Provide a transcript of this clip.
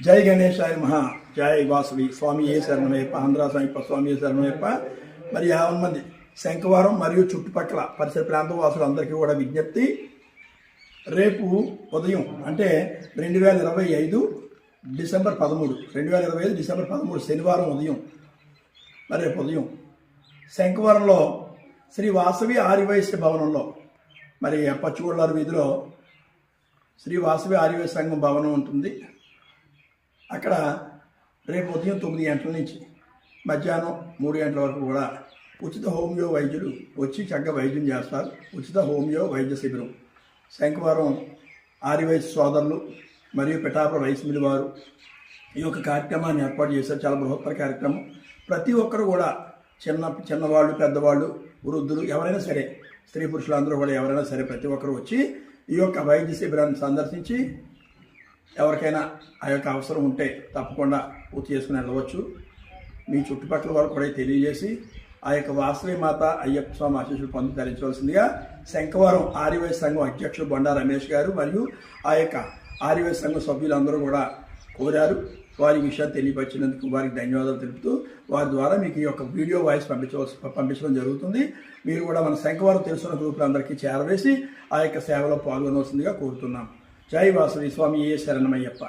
జై గణేశాయ మహా జై వాసవి స్వామి ఏ శరణమయ్యప్ప ఆంధ్ర సమీప స్వామి ఏ శరణమయ్యప్ప. మరి 50 మంది శంఖవరం మరియు చుట్టుపక్కల పరిసర ప్రాంత వాసులందరికీ కూడా విజ్ఞప్తి, రేపు ఉదయం అంటే 2025 డిసెంబర్ 13 2025 డిసెంబర్ 13 శనివారం ఉదయం, మరి రేపు ఉదయం శంఖవరంలో శ్రీ వాసవి ఆర్యవైశ్య భవనంలో, మరి పచ్చిగొల్లారు వీధిలో శ్రీ వాసవి ఆర్యవైశ్య సంఘం భవనం ఉంటుంది. అక్కడ రేపు ఉదయం 9 గంటల నుంచి మధ్యాహ్నం 3 గంటల వరకు కూడా ఉచిత హోమియో వైద్యులు వచ్చి చక్కగా వైద్యం చేస్తారు. ఉచిత హోమియో వైద్య శిబిరం శంఖవరం ఆర్యవైశ్య సోదరులు మరియు పిఠాపురం రైస్ మిల్ వారు ఈ యొక్క కార్యక్రమాన్ని ఏర్పాటు చేశారు. చాలా బృహత్తర కార్యక్రమం. ప్రతి ఒక్కరు కూడా చిన్నవాళ్ళు, పెద్దవాళ్ళు, వృద్ధులు ఎవరైనా సరే, స్త్రీ పురుషులందరూ కూడా ఎవరైనా సరే ప్రతి ఒక్కరు వచ్చి ఈ యొక్క వైద్య శిబిరాన్ని సందర్శించి ఎవరికైనా ఆ యొక్క అవసరం ఉంటే తప్పకుండా పూర్తి చేసుకుని వెళ్ళవచ్చు. మీ చుట్టుపక్కల వారు కూడా తెలియజేసి ఆ యొక్క వాసవి మాత అయ్యప్ప స్వామి ఆశీస్సులు పొంది ధరించవలసిందిగా శంఖవరం ఆర్యవైశ్య సంఘం అధ్యక్షుడు బొండా రమేష్ గారు మరియు ఆ యొక్క ఆర్యవైశ్య సంఘం సభ్యులందరూ కూడా కోరారు. వారి విషయాలు తెలియపరిచినందుకు వారికి ధన్యవాదాలు తెలుపుతూ వారి ద్వారా మీకు ఈ యొక్క వీడియో వాయిస్ పంపించడం జరుగుతుంది. మీరు కూడా మన శంఖవరం తెలుసున్న గ్రూపులందరికీ చేరవేసి ఆ యొక్క సేవలో పాల్గొనవలసిందిగా కోరుతున్నాం. జై వాసవి స్వామి ఏ శరణమయ్యప్ప.